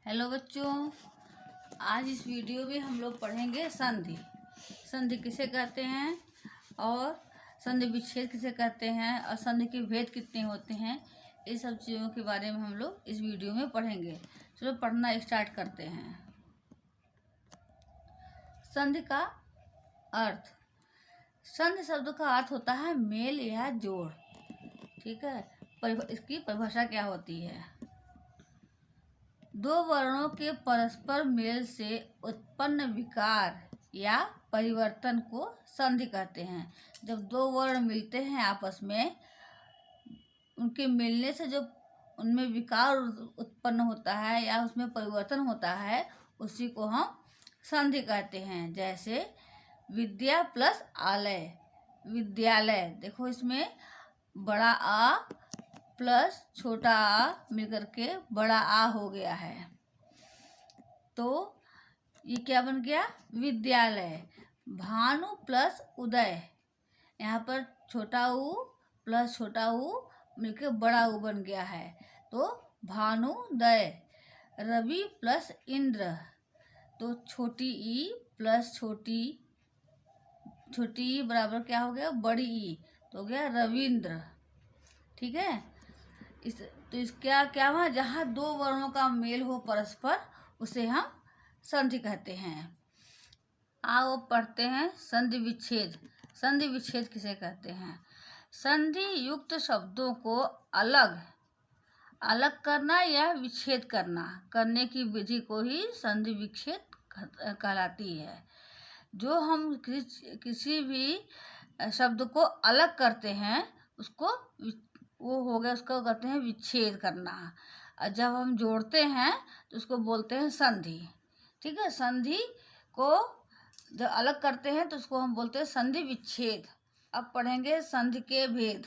Hello बच्चों, आज इस वीडियो में हम लोग पढ़ेंगे संधि। संधि किसे कहते हैं और संधि विच्छेद किसे कहते हैं और संधि के भेद कितने होते हैं, ये सब चीज़ों के बारे में हम लोग इस वीडियो में पढ़ेंगे। चलो पढ़ना स्टार्ट करते हैं। संधि का अर्थ। संधि शब्द का अर्थ होता है मेल या जोड़। ठीक है, इसकी परिभाषा क्या होती है? दो वर्णों के परस्पर मेल से उत्पन्न विकार या परिवर्तन को संधि कहते हैं। जब दो वर्ण मिलते हैं आपस में, उनके मिलने से जो उनमें विकार उत्पन्न होता है या उसमें परिवर्तन होता है, उसी को हम संधि कहते हैं। जैसे विद्या प्लस आलय, विद्यालय। देखो इसमें बड़ा आ प्लस छोटा आ मिलकर के बड़ा आ हो गया है, तो ये क्या बन गया? विद्यालय। भानु प्लस उदय, यहाँ पर छोटा ऊ प्लस छोटा ऊ मिलकर बड़ा ऊ बन गया है, तो भानुदय। रवि प्लस इंद्र, तो छोटी ई प्लस छोटी ई बराबर क्या हो गया? बड़ी ई, तो हो गया रविंद्र। ठीक है, क्या क्या हुआ? जहाँ दो वर्णों का मेल हो परस्पर, उसे हम संधि कहते हैं। आओ पढ़ते हैं संधि विच्छेद। संधि विच्छेद किसे कहते हैं? संधि युक्त शब्दों को अलग करना या विच्छेद करने की विधि को ही संधि विच्छेद कहलाती है। जो हम किसी भी शब्द को अलग करते हैं, उसको वो हो गया, उसको कहते हैं विच्छेद करना। और जब हम जोड़ते हैं तो उसको बोलते हैं संधि। ठीक है, संधि को जब अलग करते हैं तो उसको हम बोलते हैं संधि विच्छेद। अब पढ़ेंगे संधि के भेद।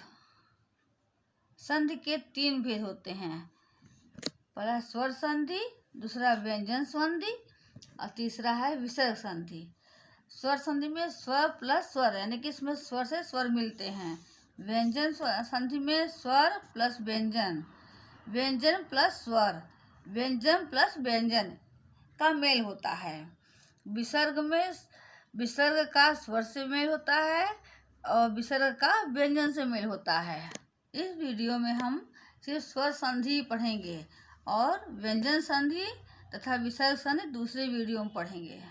संधि के 3 भेद होते हैं। पहला स्वर संधि, दूसरा व्यंजन संधि और तीसरा है विसर्ग संधि। स्वर संधि में स्वर प्लस स्वर, यानी कि इसमें स्वर से स्वर मिलते हैं। व्यंजन संधि में स्वर प्लस व्यंजन, व्यंजन प्लस स्वर, व्यंजन प्लस व्यंजन का मेल होता है। विसर्ग में विसर्ग का स्वर से मेल होता है और विसर्ग का व्यंजन से मेल होता है। इस वीडियो में हम सिर्फ स्वर संधि पढ़ेंगे और व्यंजन संधि तथा विसर्ग संधि दूसरे वीडियो में पढ़ेंगे।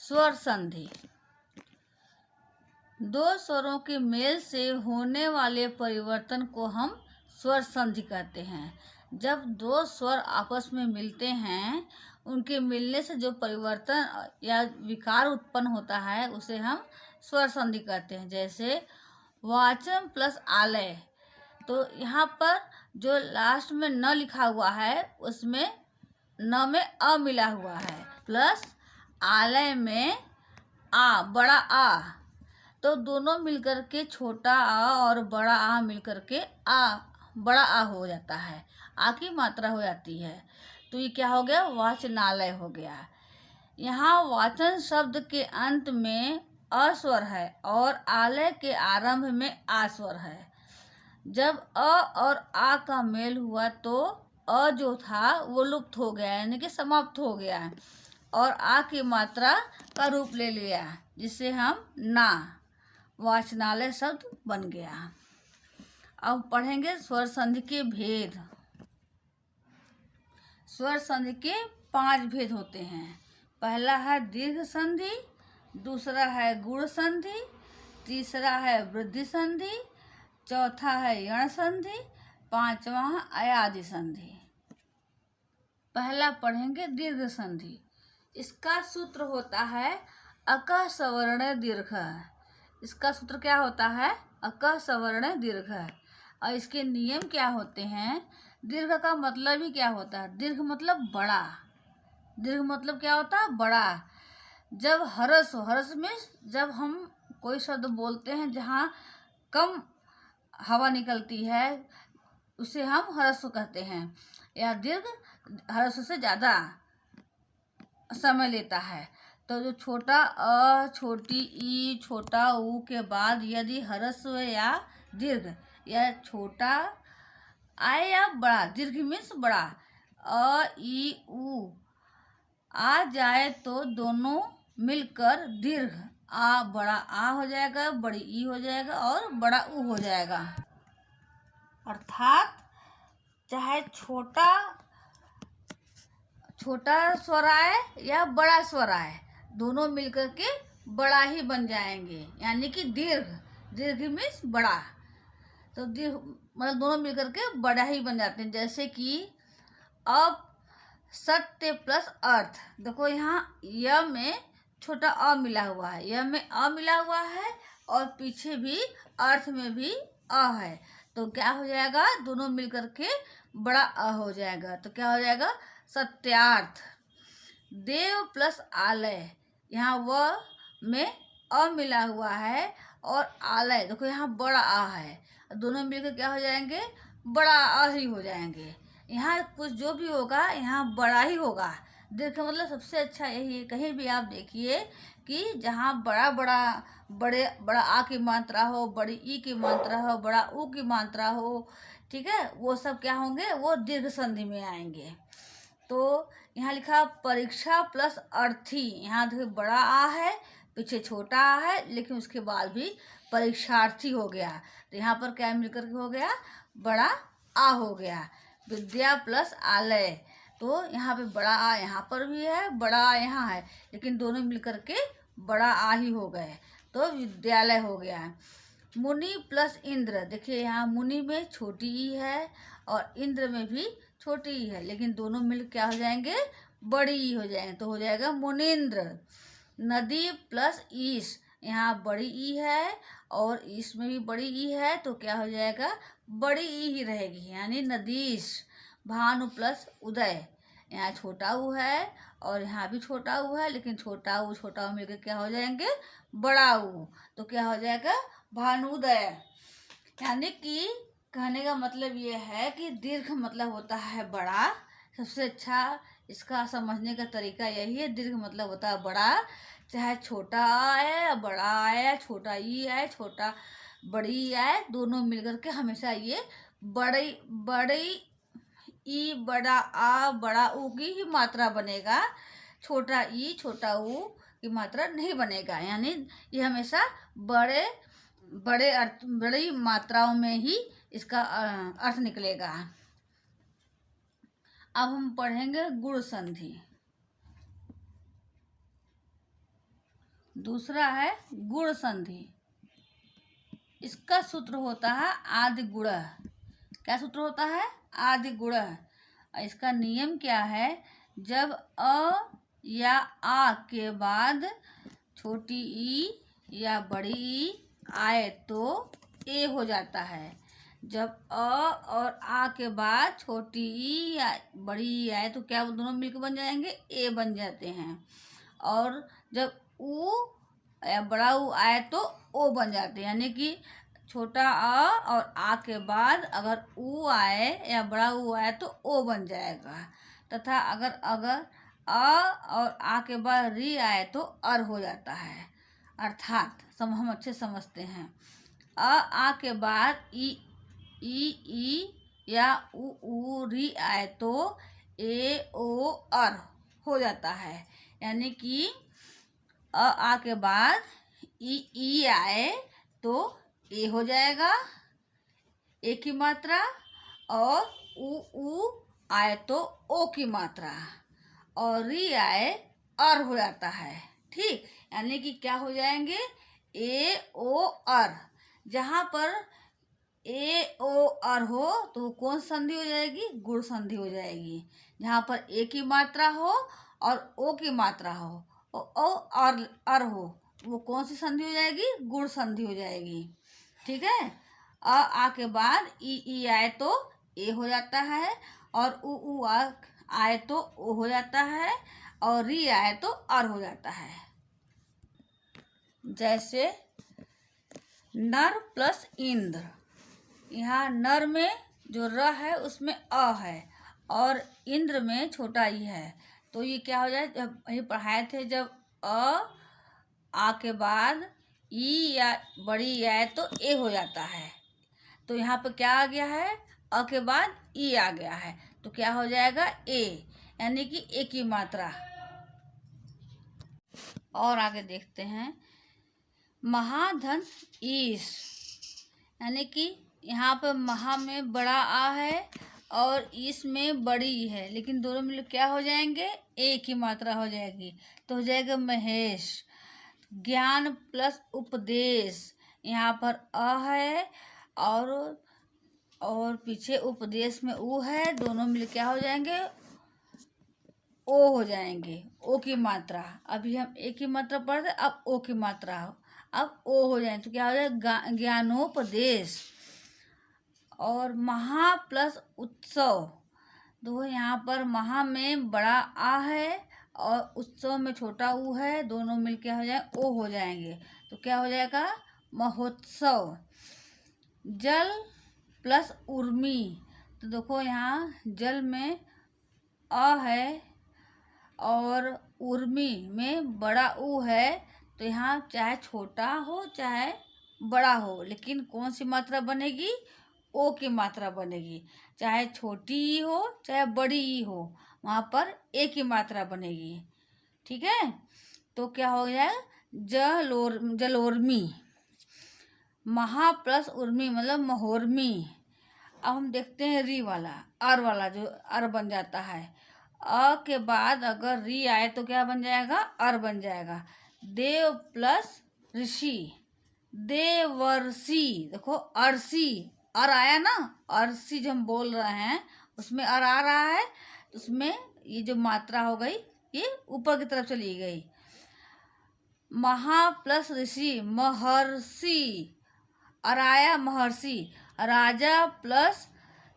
स्वर संधि। दो स्वरों के मेल से होने वाले परिवर्तन को हम स्वर संधि कहते हैं। जब दो स्वर आपस में मिलते हैं, उनके मिलने से जो परिवर्तन या विकार उत्पन्न होता है, उसे हम स्वर संधि कहते हैं। जैसे वाचन प्लस आलय, तो यहाँ पर जो लास्ट में न लिखा हुआ है, उसमें न में अ मिला हुआ है, प्लस आलय में आ, बड़ा आ, तो दोनों मिलकर के छोटा आ और बड़ा आ मिलकर के आ, बड़ा आ हो जाता है, आ की मात्रा हो जाती है, तो ये क्या हो गया? वाचनालय हो गया। यहाँ वाचन शब्द के अंत में अस्वर है और आलय के आरंभ में आ स्वर है। जब अ और आ का मेल हुआ तो अ जो था वो लुप्त हो गया, यानी कि समाप्त हो गया, और आ की मात्रा का रूप ले लिया, जिससे हम ना, वाचनालय शब्द बन गया। अब पढ़ेंगे स्वर संधि के भेद। स्वर संधि के 5 भेद होते हैं। पहला है दीर्घ संधि, दूसरा है गुण संधि, तीसरा है वृद्धि संधि, चौथा है यण संधि, पांचवा है अयादि संधि। पहला पढ़ेंगे दीर्घ संधि। इसका सूत्र होता है अक सवर्ण दीर्घ। इसका सूत्र क्या होता है? अक सवर्ण दीर्घ। और इसके नियम क्या होते हैं? दीर्घ का मतलब ही क्या होता है? दीर्घ मतलब बड़ा। दीर्घ मतलब क्या होता है? बड़ा। जब हरस हो, हरस में जब हम कोई शब्द बोलते हैं जहाँ कम हवा निकलती है, उसे हम हरस कहते हैं। या दीर्घ हरस से ज़्यादा समय लेता है, तो जो छोटा अ, छोटी ई, छोटा ऊ के बाद यदि ह्रस्व या दीर्घ या छोटा आए या बड़ा, दीर्घ मीन्स बड़ा, अ ई उ आ जाए तो दोनों मिलकर दीर्घ आ, बड़ा आ हो जाएगा, बड़ी ई हो जाएगा और बड़ा ऊ हो जाएगा। अर्थात चाहे छोटा स्वर आए या बड़ा स्वर आए, दोनों मिलकर के बड़ा ही बन जाएंगे, यानी कि दीर्घ मीन्स बड़ा। तो दीर्घ मतलब दोनों मिलकर के बड़ा ही बन जाते हैं। जैसे कि अब सत्य प्लस अर्थ, देखो यहाँ य में छोटा अ मिला हुआ है, य में अ मिला हुआ है और पीछे भी अर्थ में भी अ है, तो क्या हो जाएगा, दोनों मिलकर के बड़ा अ हो जाएगा। तो क्या हो जाएगा, सत्यार्थ। देव प्लस आलय, यहाँ व में अ मिला हुआ है और आलय, देखो यहाँ बड़ा आ है, दोनों मिलकर क्या हो जाएंगे, बड़ा अ ही हो जाएंगे। यहाँ कुछ जो भी होगा यहाँ बड़ा ही होगा। दीर्घ का मतलब सबसे अच्छा यही है, कहीं भी आप देखिए कि जहाँ बड़ा आ की मात्रा हो, बड़ी ई की मात्रा हो, बड़ा ऊ की मात्रा हो, ठीक है, वो सब क्या होंगे, वो दीर्घ संधि में आएंगे। तो यहाँ लिखा परीक्षा प्लस अर्थी, यहाँ देखिए बड़ा आ है, पीछे छोटा आ है, लेकिन उसके बाद भी परीक्षार्थी हो गया, तो यहाँ पर क्या मिलकर के हो गया, बड़ा आ हो गया। विद्या प्लस आलय, तो यहाँ पे बड़ा आ यहाँ पर भी है, बड़ा आ यहाँ है, लेकिन दोनों मिलकर के बड़ा आ ही हो गए, तो विद्यालय हो गया। मुनि प्लस इंद्र, देखिए यहाँ मुनि में छोटी ई है और इंद्र में भी छोटी ई है, लेकिन दोनों मिल क्या हो जाएंगे, बड़ी ई हो जाएंगे, तो हो जाएगा मुनिंद्र। नदी प्लस ईश, यहाँ बड़ी ई है और ईश में भी बड़ी ई है, तो क्या हो जाएगा, बड़ी ई ही रहेगी, यानी नदीश। भानु प्लस उदय, यहाँ छोटा ऊ है और यहाँ भी छोटा ऊ है, लेकिन छोटा ऊ मिलकर क्या हो जाएंगे, बड़ा ऊ, तो क्या हो जाएगा, भानुदय। यानी कि कहने का मतलब ये है कि दीर्घ मतलब होता है बड़ा। सबसे अच्छा इसका समझने का तरीका यही है, दीर्घ मतलब होता है बड़ा, चाहे छोटा आए बड़ा आए, छोटा ई आए छोटा बड़ी आए, दोनों मिलकर के हमेशा ये बड़ी ई बड़ा आ बड़ा ऊ की ही मात्रा बनेगा, छोटा ई छोटा ऊ की मात्रा नहीं बनेगा। यानी ये हमेशा बड़ी मात्राओं में ही इसका अर्थ निकलेगा। अब हम पढ़ेंगे गुण संधि। दूसरा है गुण संधि। इसका सूत्र होता है आदि गुण। क्या सूत्र होता है, आदि गुण। इसका नियम क्या है, जब अ या आ के बाद छोटी ई या बड़ी ई आए तो ए हो जाता है। जब अ और आ के बाद छोटी ई या बड़ी ई आए तो क्या वो दोनों मिलकर बन जाएंगे, ए बन जाते हैं। और जब ऊ या बड़ा ऊ आए तो ओ बन जाते हैं, यानी कि छोटा आ और आ के बाद अगर ऊ आए या बड़ा ऊ आए तो ओ बन जाएगा, तथा अगर आ और आ के बाद री आए तो अर हो जाता है। अर्थात हम अच्छे समझते हैं, आ के बाद ई या ऊ री आए तो ए ओ अर हो जाता है, यानी कि आ के बाद ई आए तो ए हो जाएगा, ए की मात्रा, और ऊ आए तो ओ की मात्रा, और री आए अर हो जाता है। ठीक, यानी कि क्या हो जाएंगे, ए ओ अर। जहाँ पर ए ओ अर हो तो कौन संधि हो जाएगी, गुण संधि हो जाएगी। जहाँ पर ए की मात्रा हो और ओ की मात्रा हो और अर हो, वो कौन सी संधि हो जाएगी, गुण संधि हो जाएगी। ठीक है, आ के बाद ई आए तो ए हो जाता है, और ऊ आए तो ओ हो जाता है, और री आए तो अर हो जाता है। जैसे नर प्लस इंद्र, यहाँ नर में जो र है उसमें अ है और इंद्र में छोटा ई है, तो ये क्या हो जाए, जब ये पढ़ाए थे, जब आ के बाद ई या बड़ी आए तो ए हो जाता है, तो यहाँ पे क्या आ गया है, अ के बाद ई आ गया है, तो क्या हो जाएगा ए, यानी कि ए की मात्रा। और आगे देखते हैं, महाधन ईश, यानी कि यहाँ पर महा में बड़ा आ है और ईश में बड़ी है, लेकिन दोनों मिल क्या हो जाएंगे, एक ही मात्रा हो जाएगी, तो हो जाएगा महेश। ज्ञान प्लस उपदेश, यहाँ पर अ है और पीछे उपदेश में उ है, दोनों मिल क्या हो जाएंगे, ओ हो जाएंगे, ओ की मात्रा। अभी हम ए की मात्रा पढ़ रहे, अब ओ की मात्रा हो, अब ओ हो जाए तो क्या हो जाएगा, ज्ञानोपदेश। और महा प्लस उत्सव, देखो यहाँ पर महा में बड़ा आ है और उत्सव में छोटा ऊ है, दोनों मिल के हो जाए ओ हो जाएंगे, तो क्या हो जाएगा, महोत्सव। जल प्लस उर्मी, तो देखो यहाँ जल में अ है और उर्मी में बड़ा ऊ है, तो यहाँ चाहे छोटा हो चाहे बड़ा हो, लेकिन कौन सी मात्रा बनेगी, ओ की मात्रा बनेगी। चाहे छोटी ही हो चाहे बड़ी ही हो, वहाँ पर ए की मात्रा बनेगी। ठीक है, तो क्या हो गया, जलोर्मी। महा प्लस उर्मी मतलब महोर्मी। अब हम देखते हैं री वाला, अर वाला, जो अर बन जाता है। अ के बाद अगर री आए तो क्या बन जाएगा, अर बन जाएगा। देव प्लस ऋषि, देवर्षि, देखो अर्षि, अर आया ना, अर्षि जो हम बोल रहे हैं उसमें अर आ रहा है, उसमें ये जो मात्रा हो गई ये ऊपर की तरफ चली गई। महा प्लस ऋषि, महर्षि, अर आया महर्षि। राजा प्लस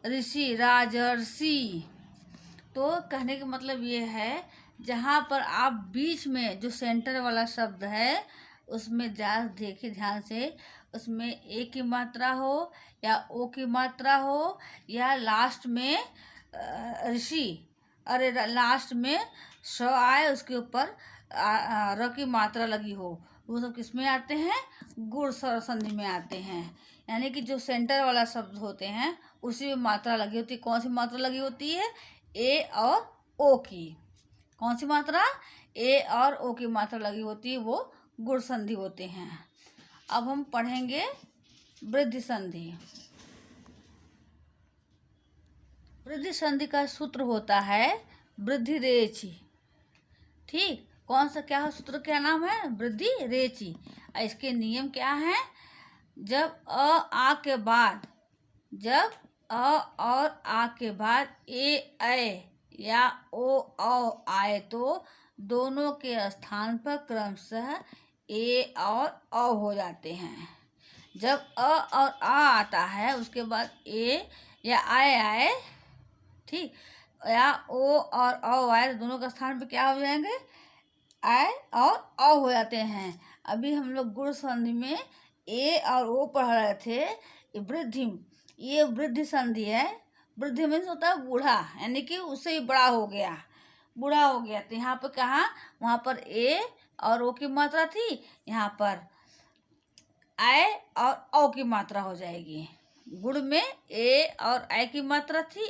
ऋषि, राजर्षि। तो कहने का मतलब ये है, जहाँ पर आप बीच में जो सेंटर वाला शब्द है उसमें देखिए ध्यान से, उसमें ए की मात्रा हो या ओ की मात्रा हो या लास्ट में ऋषि, अरे लास्ट में स आए उसके ऊपर र की मात्रा लगी हो, वो सब किस में आते हैं, गुण स्वर संधि में आते हैं। यानी कि जो सेंटर वाला शब्द होते हैं उसी में मात्रा लगी होती है। कौन सी मात्रा लगी होती है, ए और ओ की। कौन सी मात्रा, ए और ओ की मात्रा लगी होती है, वो गुण संधि होते हैं। अब हम पढ़ेंगे वृद्धि संधि। वृद्धि संधि का सूत्र होता है वृद्धि रेचि। ठीक, कौन सा क्या है सूत्र, क्या नाम है, वृद्धि रेचि। इसके नियम क्या है, जब आ के बाद, जब अ और आ के बाद ए या ओ आए तो दोनों के स्थान पर क्रमशः ए और अ हो जाते हैं। जब अ और आ आता है उसके बाद ए या आए, ठीक, या ओ और अ आए तो दोनों के स्थान पर क्या हो जाएंगे, आए और अ हो जाते हैं। अभी हम लोग गुण संधि में ए और ओ पढ़ रहे थे। वृद्धि, ये वृद्धि संधि है। वृद्धि मीन्स होता है बूढ़ा, यानी कि उससे ही बड़ा हो गया, बूढ़ा हो गया। तो यहाँ पर कहाँ, वहाँ पर ए और ओ की मात्रा थी, यहाँ पर आए और ओ की मात्रा हो जाएगी। गुण में ए और आई की मात्रा थी,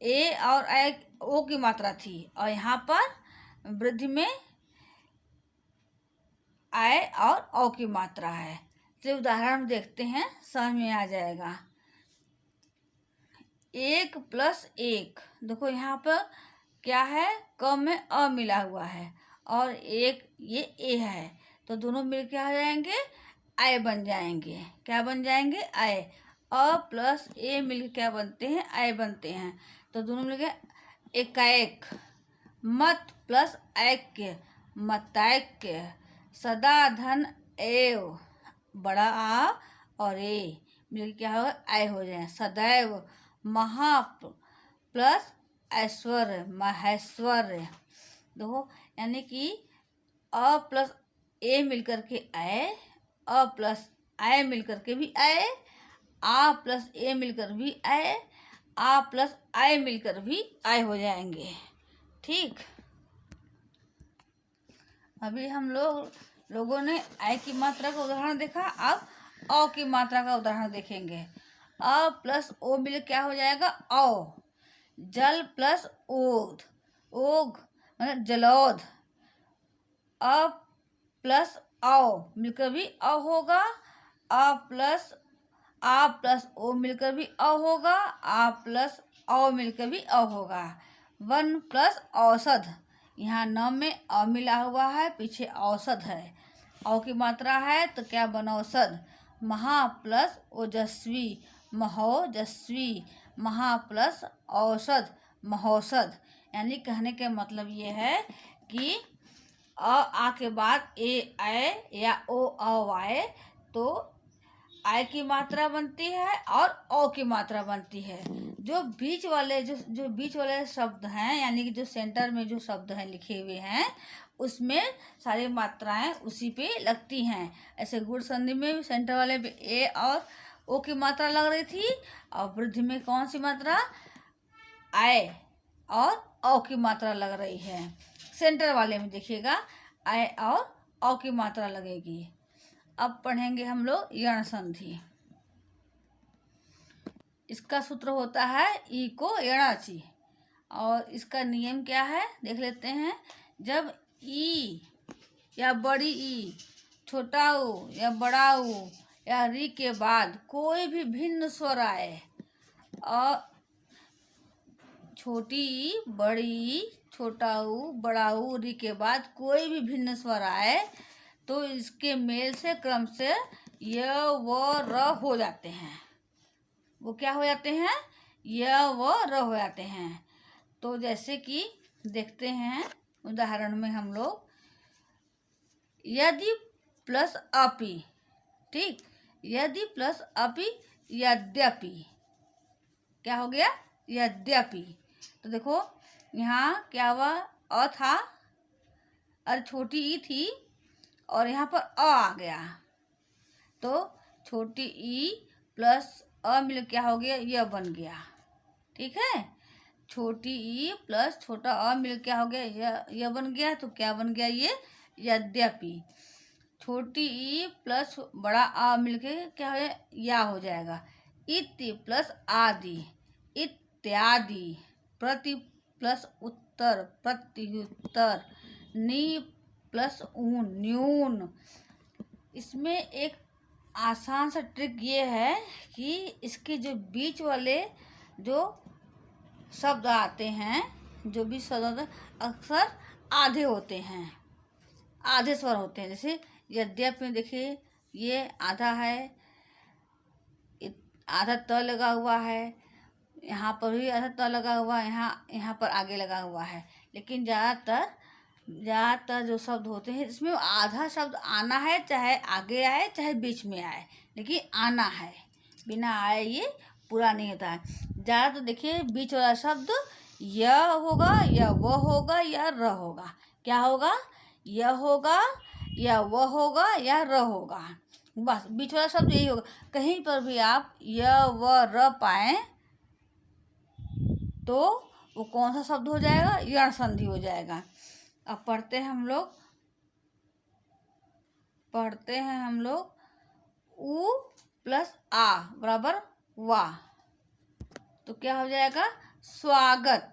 ए और आई ओ की मात्रा थी, और यहाँ पर वृद्धि में आए और ओ की मात्रा है। तो उदाहरण देखते हैं, समझ में आ जाएगा। 1 + 1, देखो यहाँ पर क्या है, क में अ मिला हुआ है और एक ये ए है, तो दोनों मिल के आ जाएंगे, आय बन जाएंगे। क्या बन जाएंगे, आय। अ प्लस ए मिल के क्या बनते हैं, आय बनते हैं। तो दोनों मिल के एकाएक। मत प्लस ऐक्य, मतैक्य। सदा धन एव, बड़ा आ और ए मिल क्या हो, आय हो जाए, सदैव। महा प्लस ऐश्वर्य, महेश्वर्य। देखो यानी कि अ प्लस ए मिलकर के आए, अ प्लस आय मिलकर के भी आए, आ प्लस ए मिलकर भी आए, आ प्लस आय मिलकर भी आय हो जाएंगे। ठीक, अभी हम लोगों ने आय की मात्रा का उदाहरण देखा, अब अ की मात्रा का उदाहरण देखेंगे। अ प्लस ओ मिल क्या हो जाएगा, औ। जल प्लस ओध, ओघ मतलब जलौध। अ प्लस औ मिलकर भी अ होगा। आ प्लस ओ मिलकर भी अ होगा। आ प्लस औ मिलकर भी अ होगा। वन प्लस औषध, यहाँ न में अ मिला हुआ है, पीछे औषध है, औ की मात्रा है तो क्या बनौषध। महा प्लस ओजस्वी, महोजस्वी। महा प्लस औषध, महोषध। यानी कहने के मतलब ये है कि आ के बाद ए या ओ आए तो आय की मात्रा बनती है और ओ की मात्रा बनती है। जो बीच वाले शब्द हैं, यानी कि जो सेंटर में जो शब्द हैं लिखे हुए हैं, उसमें सारी मात्राएं उसी पे लगती हैं। ऐसे गुण संधि में भी सेंटर वाले पे ए और ओ की मात्रा लग रही थी, और वृद्धि में कौन सी मात्रा, आय और औ की मात्रा लग रही है। सेंटर वाले में देखिएगा आय और औ की मात्रा लगेगी। अब पढ़ेंगे हम लोग यण संधि। इसका सूत्र होता है ई को यणाची, और इसका नियम क्या है देख लेते हैं। जब ई या बड़ी ई, छोटा ऊ या बड़ा ऊ या री के बाद कोई भी भिन्न स्वर आए, और छोटी ई, बड़ी ई, छोटा ऊ, बड़ा ऊ, री के बाद कोई भी भिन्न स्वर आए तो इसके मेल से क्रम से य व र हो जाते हैं। वो क्या हो जाते हैं, य व र हो जाते हैं। तो जैसे कि देखते हैं उदाहरण में हम लोग, यदि प्लस अपि, ठीक, यदि प्लस अपि यद्यपि, क्या हो गया, यद्यपि। तो देखो यहाँ क्या हुआ, अ था और छोटी ई थी, और यहाँ पर अ आ गया, तो छोटी ई प्लस अ मिल क्या हो गया, यह बन गया। ठीक है, छोटी ई प्लस छोटा अ मिल क्या हो गया, यह बन गया। तो क्या बन गया, ये यद्यपि। छोटी ई प्लस बड़ा आ मिलके क्या हो, या हो जाएगा। इति प्लस आदि, इत्यादि। प्रति प्लस उत्तर, प्रत्युत्तर। नी प्लस ऊन, न्यून। इसमें एक आसान सा ट्रिक ये है कि इसके जो बीच वाले जो शब्द आते हैं, जो भी शब्द होते हैं, अक्सर आधे होते हैं, आधे स्वर होते हैं। जैसे यद्यपि में देखिए ये आधा है, आधा त लगा हुआ है, यहाँ पर भी आधा त लगा हुआ है, यहाँ पर आगे लगा हुआ है। लेकिन ज़्यादातर जो शब्द होते हैं इसमें आधा शब्द आना है, चाहे आगे आए चाहे बीच में आए, लेकिन आना है, बिना आए ये पूरा नहीं होता है। ज़्यादा तो देखिए बीच वाला शब्द य होगा या व होगा या र होगा। क्या होगा, य होगा या व होगा या र होगा, बस बीच वाला शब्द यही होगा। कहीं पर भी आप य व र पाएं तो वो कौन सा शब्द हो जाएगा, यण संधि हो जाएगा। अब पढ़ते हैं हम लोग उ प्लस आ बराबर वा, तो क्या हो जाएगा, स्वागत।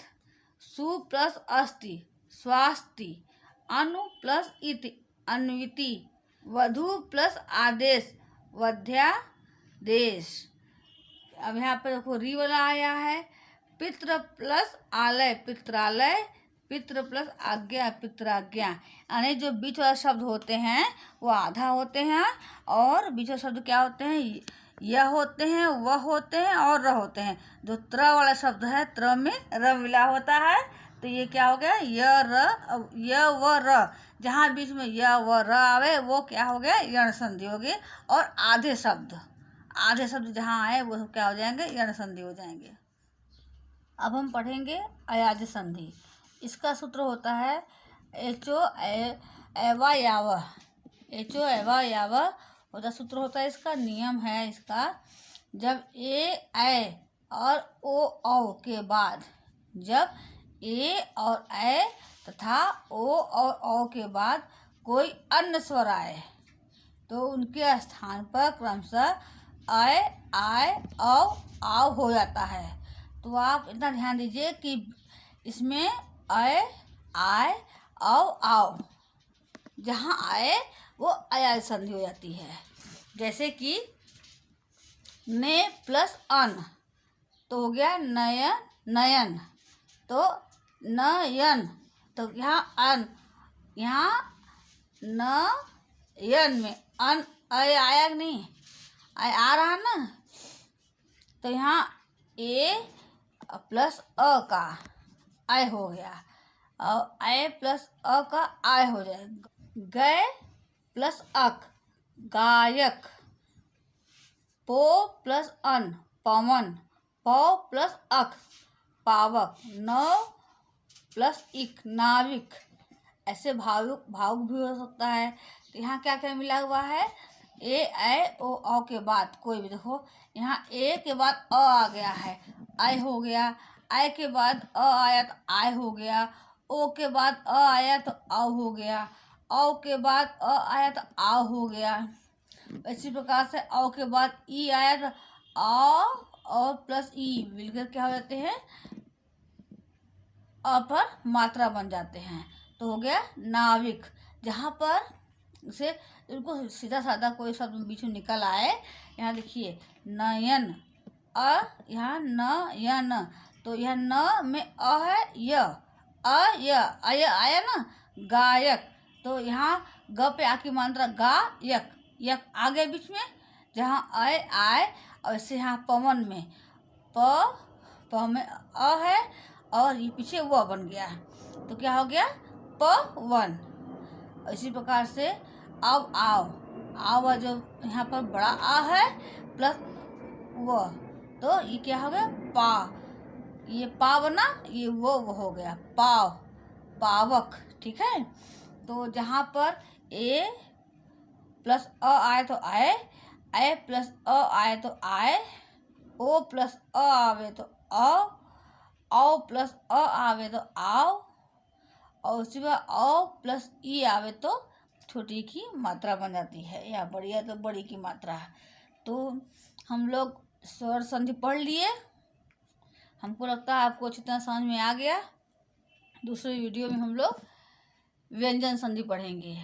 सु प्लस अस्ति, स्वास्ति। अनु प्लस इति, अन्विति। वधु प्लस आदेश, वध्यादेश। अब यहाँ पर देखो री वाला आया है। पितृ प्लस आलय, पित्रालय। पितृ प्लस आज्ञा, पित्राज्ञा। यानी जो बीच वाला शब्द होते हैं वो आधा होते हैं, और बीच वाला शब्द क्या होते हैं, यह होते हैं, वह होते हैं और र होते हैं। जो त्र वाला शब्द है, त्र में र मिला होता है, तो ये क्या हो गया, य व र। जहाँ बीच में य व र आवे वो क्या हो गया, यण संधि हो गई। और आधे शब्द जहाँ आए वो सब क्या हो जाएंगे, यण संधि हो जाएंगे। अब हम पढ़ेंगे अयाज संधि। इसका सूत्र होता है एचो एवा यावह, एचो एवा यावह होता सूत्र होता है। इसका नियम है इसका, जब ए और ओ औ के बाद, जब ए और ए तथा ओ और औ के बाद कोई अन्य स्वर आए तो उनके स्थान पर क्रमशः आय, औ, आव हो जाता है। तो आप इतना ध्यान दीजिए कि इसमें अय, आय, औ, आओ, जहाँ आए वो अया संधि हो जाती है। जैसे कि ने प्लस अन तो हो गया नयन, नयन, तो नयन, तो यहाँ अन, यहाँ न यन में अन अय आया नहीं, अय आ रहा ना, तो यहाँ ए प्लस अ का आय हो गया और आय प्लस अ का आय हो जाएगा। गय प्लस अक गायक, पो प्लस अन पवन, पौ प्लस अक पावक, नौ प्लस इक नाविक। ऐसे भावुक भावुक भी हो सकता है। तो यहाँ क्या क्या मिला हुआ है, ए ऐ ओ औ के बाद कोई भी, देखो यहाँ ए के बाद अ आ गया है, आय हो गया, आय के बाद अ आया तो आय हो गया, ओ के बाद अ आया तो औ हो गया, औ के बाद अ आया तो आओ हो गया। इसी प्रकार से औ के बाद ई आया तो औ और प्लस ई मिलकर क्या हो जाते हैं, अ पर मात्रा बन जाते हैं। तो हो गया नाविक। जहाँ पर उसे इनको सीधा साधा कोई शब्द बीच में निकल आए, यहाँ देखिए नयन, अ यहाँ न यन, तो यह न में अ है, य अ य अय आया ना, गायक, तो यहाँ ग पे आकी मात्रा गा यक, यक आ गए बीच में, जहाँ अय आय, और इससे यहाँ पवन में प में अ है और ये पीछे व बन गया, तो क्या हो गया पवन। इसी प्रकार से अब आओ, आओ जो यहाँ पर बड़ा आ है प्लस व, तो ये क्या हो गया पा, ये पा बना, ये वो हो गया पाव, पावक। ठीक है, तो जहाँ पर ए प्लस अ आए तो आए, ए प्लस अ आए तो आए, ओ प्लस अ आवे तो औ, औ प्लस अ आवे तो आओ, और उसी बार औ प्लस ई आवे तो छोटी की मात्रा बन जाती है, या बड़ी है तो बड़ी की मात्रा है। तो हम लोग स्वर संधि पढ़ लिए। हमको लगता है आपको अच्छी तरह समझ में आ गया। दूसरे वीडियो में हम लोग व्यंजन संधि पढ़ेंगे।